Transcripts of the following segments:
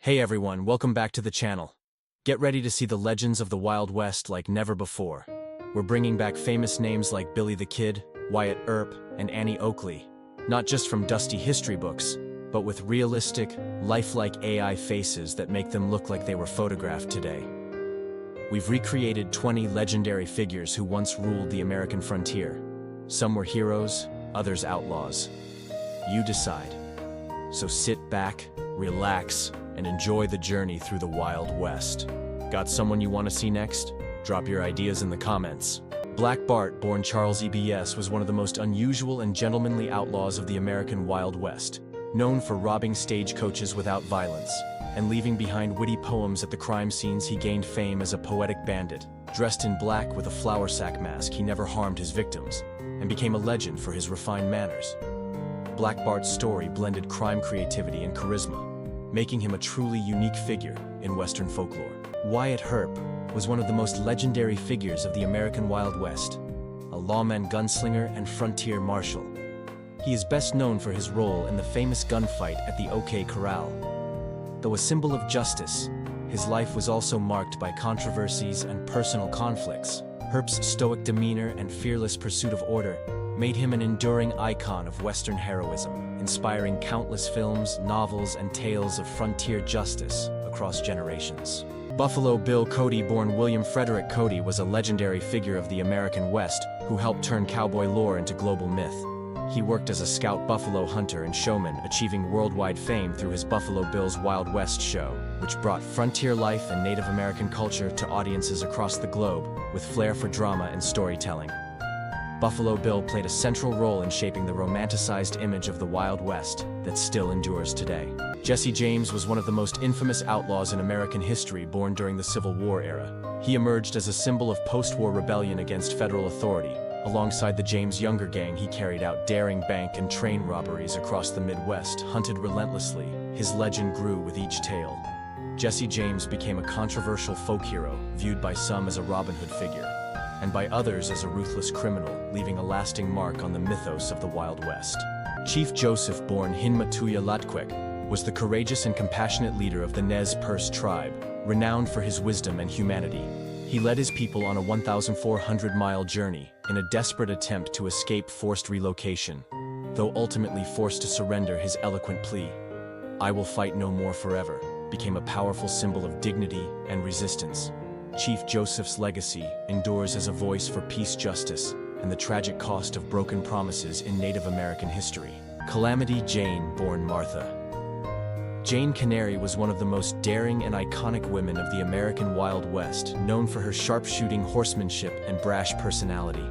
Hey everyone, welcome back to the channel. Get ready to see the legends of the Wild West like never before. We're bringing back famous names like Billy the Kid, Wyatt Earp, and Annie Oakley, not just from dusty history books, but with realistic, lifelike AI faces that make them look like they were photographed today. We've recreated 20 legendary figures who once ruled the American frontier. Some were heroes, others outlaws. You decide. So sit back, relax, and enjoy the journey through the Wild West. Got someone you want to see next? Drop your ideas in the comments. Black Bart, born Charles E.B.S., was one of the most unusual and gentlemanly outlaws of the American Wild West, known for robbing stagecoaches without violence and leaving behind witty poems at the crime scenes. He gained fame as a poetic bandit. Dressed in black with a flour sack mask, he never harmed his victims and became a legend for his refined manners. Black Bart's story blended crime creativity and charisma, making him a truly unique figure in Western folklore. Wyatt Earp was one of the most legendary figures of the American Wild West, a lawman, gunslinger, and frontier marshal. He is best known for his role in the famous gunfight at the OK Corral. Though a symbol of justice, his life was also marked by controversies and personal conflicts. Earp's stoic demeanor and fearless pursuit of order made him an enduring icon of Western heroism, inspiring countless films, novels, and tales of frontier justice across generations. Buffalo Bill Cody, born William Frederick Cody, was a legendary figure of the American West who helped turn cowboy lore into global myth. He worked as a scout buffalo hunter and showman, achieving worldwide fame through his Buffalo Bill's Wild West show, which brought frontier life and Native American culture to audiences across the globe with flair for drama and storytelling. Buffalo Bill played a central role in shaping the romanticized image of the Wild West that still endures today. Jesse James was one of the most infamous outlaws in American history, born during the Civil War era. He emerged as a symbol of post-war rebellion against federal authority. Alongside the James Younger gang, he carried out daring bank and train robberies across the Midwest. Hunted relentlessly, his legend grew with each tale. Jesse James became a controversial folk hero, viewed by some as a Robin Hood figure, and by others as a ruthless criminal, leaving a lasting mark on the mythos of the Wild West. Chief Joseph, born Hinmatuya Latquek, was the courageous and compassionate leader of the Nez Perce tribe, renowned for his wisdom and humanity. He led his people on a 1,400-mile journey in a desperate attempt to escape forced relocation, though ultimately forced to surrender. His eloquent plea, "I will fight no more forever," became a powerful symbol of dignity and resistance. Chief Joseph's legacy endures as a voice for peace, justice, and the tragic cost of broken promises in Native American history. Calamity Jane, born Martha. Jane Canary was one of the most daring and iconic women of the American Wild West, known for her sharpshooting horsemanship and brash personality.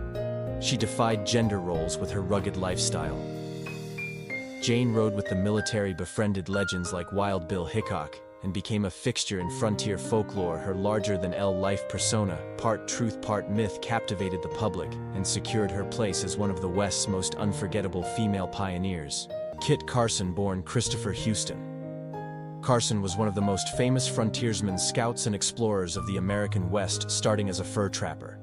She defied gender roles with her rugged lifestyle. Jane rode with the military, befriended legends like Wild Bill Hickok, and became a fixture in frontier folklore. Her larger-than-life persona, part truth, part myth, captivated the public and secured her place as one of the West's most unforgettable female pioneers. Kit Carson, born Christopher Houston. Carson was one of the most famous frontiersmen, scouts, and explorers of the American West, starting as a fur trapper.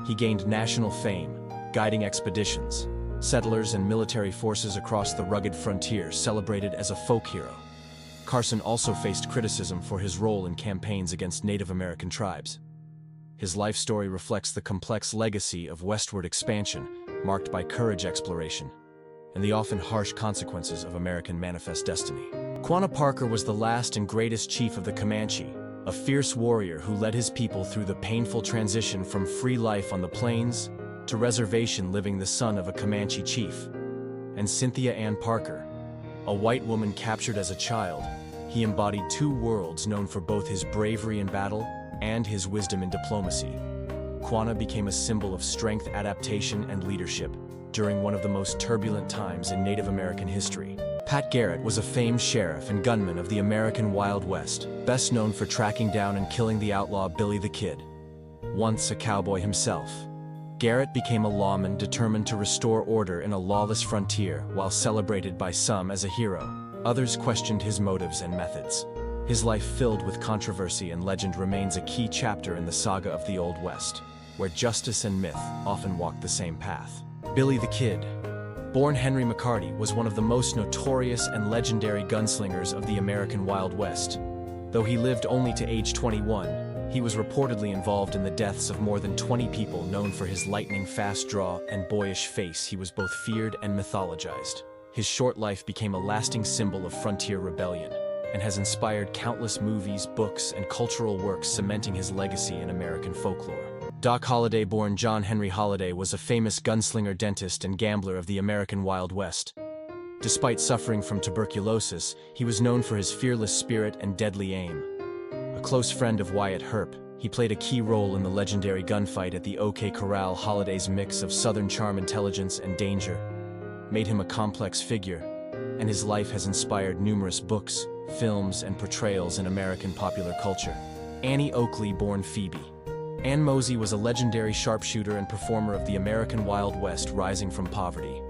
He gained national fame, guiding expeditions, settlers, and military forces across the rugged frontier, celebrated as a folk hero. Carson also faced criticism for his role in campaigns against Native American tribes. His life story reflects the complex legacy of westward expansion, marked by courage, exploration, and the often harsh consequences of American manifest destiny. Quanah Parker was the last and greatest chief of the Comanche, a fierce warrior who led his people through the painful transition from free life on the plains to reservation living, the son of a Comanche chief. And Cynthia Ann Parker, a white woman captured as a child, he embodied two worlds, known for both his bravery in battle and his wisdom in diplomacy. Quanah became a symbol of strength, adaptation, and leadership during one of the most turbulent times in Native American history. Pat Garrett was a famed sheriff and gunman of the American Wild West, best known for tracking down and killing the outlaw Billy the Kid. Once a cowboy himself, Garrett became a lawman determined to restore order in a lawless frontier. While celebrated by some as a hero, others questioned his motives and methods. His life, filled with controversy and legend, remains a key chapter in the saga of the Old West, where justice and myth often walk the same path. Billy the Kid, born Henry McCarty, was one of the most notorious and legendary gunslingers of the American Wild West. Though he lived only to age 21, he was reportedly involved in the deaths of more than 20 people. Known for his lightning-fast draw and boyish face, he was both feared and mythologized. His short life became a lasting symbol of frontier rebellion, and has inspired countless movies, books, and cultural works, cementing his legacy in American folklore. Doc Holliday, born John Henry Holliday, was a famous gunslinger, dentist, and gambler of the American Wild West. Despite suffering from tuberculosis, he was known for his fearless spirit and deadly aim. A close friend of Wyatt Earp, he played a key role in the legendary gunfight at the OK Corral. Holliday's mix of Southern charm, intelligence, and danger made him a complex figure, and his life has inspired numerous books, films, and portrayals in American popular culture. Annie Oakley, born Phoebe Ann Mosey, was a legendary sharpshooter and performer of the American Wild West, rising from poverty.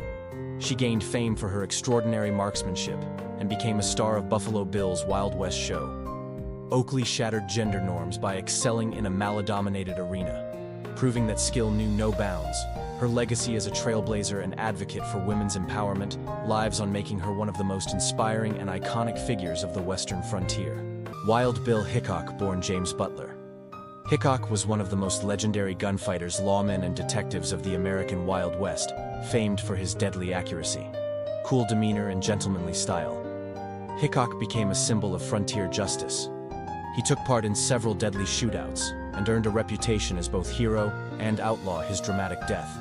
She gained fame for her extraordinary marksmanship and became a star of Buffalo Bill's Wild West show. Oakley shattered gender norms by excelling in a male-dominated arena, proving that skill knew no bounds. Her legacy as a trailblazer and advocate for women's empowerment lives on, making her one of the most inspiring and iconic figures of the Western frontier. Wild Bill Hickok, born James Butler. Hickok was one of the most legendary gunfighters, lawmen, and detectives of the American Wild West, famed for his deadly accuracy, cool demeanor, and gentlemanly style. Hickok became a symbol of frontier justice. He took part in several deadly shootouts and earned a reputation as both hero and outlaw. His dramatic death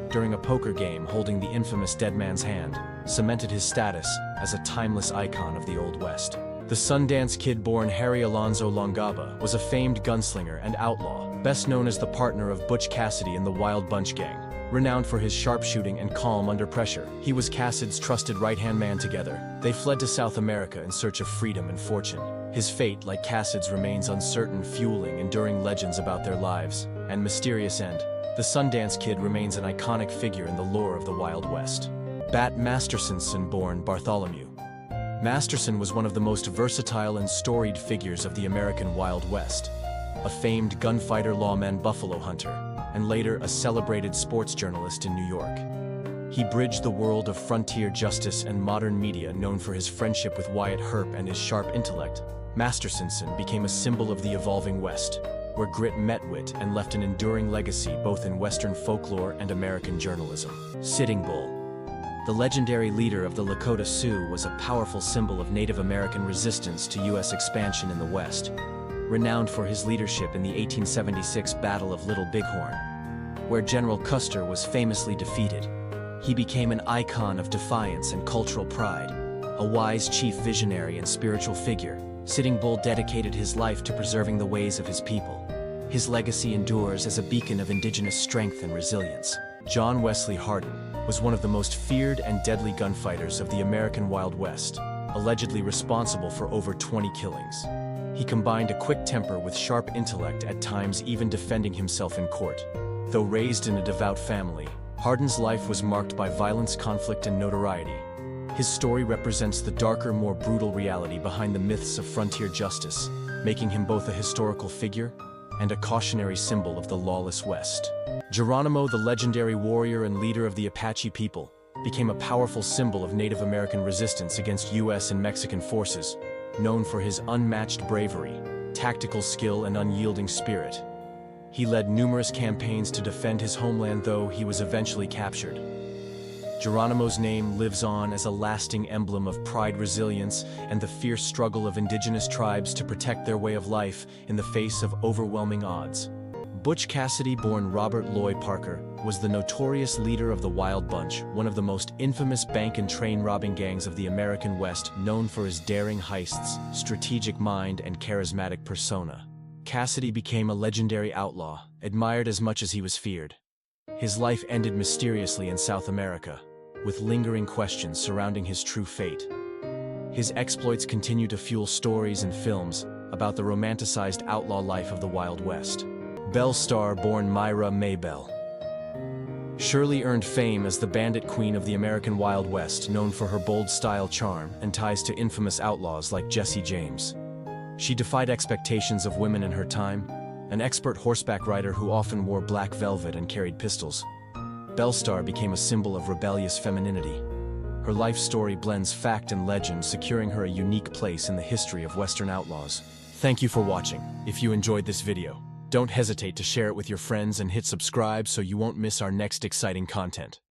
during a poker game holding the infamous Dead Man's Hand cemented his status as a timeless icon of the Old West. The Sundance Kid, born Harry Alonzo Longaba, was a famed gunslinger and outlaw, best known as the partner of Butch Cassidy in the Wild Bunch Gang. Renowned for his sharpshooting and calm under pressure, he was Cassidy's trusted right-hand man. Together, they fled to South America in search of freedom and fortune. His fate, like Cassidy's, remains uncertain, fueling enduring legends about their lives and mysterious end. The Sundance Kid remains an iconic figure in the lore of the Wild West. Bat Masterson, born Bartholomew Masterson, was one of the most versatile and storied figures of the American Wild West. A famed gunfighter, lawman, buffalo hunter, and later a celebrated sports journalist in New York. He bridged the world of frontier justice and modern media. Known for his friendship with Wyatt Earp and his sharp intellect, Masterson became a symbol of the evolving West, where grit met wit and left an enduring legacy both in Western folklore and American journalism. Sitting Bull, the legendary leader of the Lakota Sioux, was a powerful symbol of Native American resistance to U.S. expansion in the West. Renowned for his leadership in the 1876 Battle of Little Bighorn, where General Custer was famously defeated, he became an icon of defiance and cultural pride. A wise chief, visionary, and spiritual figure, Sitting Bull dedicated his life to preserving the ways of his people. His legacy endures as a beacon of indigenous strength and resilience. John Wesley Hardin was one of the most feared and deadly gunfighters of the American Wild West, allegedly responsible for over 20 killings. He combined a quick temper with sharp intellect, at times even defending himself in court. Though raised in a devout family, Hardin's life was marked by violence, conflict, and notoriety. His story represents the darker, more brutal reality behind the myths of frontier justice, making him both a historical figure and a cautionary symbol of the lawless West. Geronimo, the legendary warrior and leader of the Apache people, became a powerful symbol of Native American resistance against U.S. and Mexican forces. Known for his unmatched bravery, tactical skill, and unyielding spirit, he led numerous campaigns to defend his homeland, though he was eventually captured. Geronimo's name lives on as a lasting emblem of pride, resilience, and the fierce struggle of indigenous tribes to protect their way of life in the face of overwhelming odds. Butch Cassidy, born Robert Lloyd Parker, was the notorious leader of the Wild Bunch, one of the most infamous bank and train robbing gangs of the American West, known for his daring heists, strategic mind, and charismatic persona. Cassidy became a legendary outlaw, admired as much as he was feared. His life ended mysteriously in South America, with lingering questions surrounding his true fate. His exploits continue to fuel stories and films about the romanticized outlaw life of the Wild West. Belle Starr, born Myra Maybelle, Shirley earned fame as the bandit queen of the American Wild West, known for her bold style, charm, and ties to infamous outlaws like Jesse James. She defied expectations of women in her time, an expert horseback rider who often wore black velvet and carried pistols. Belle Starr became a symbol of rebellious femininity. Her life story blends fact and legend, securing her a unique place in the history of Western outlaws. Thank you for watching. If you enjoyed this video, don't hesitate to share it with your friends and hit subscribe so you won't miss our next exciting content.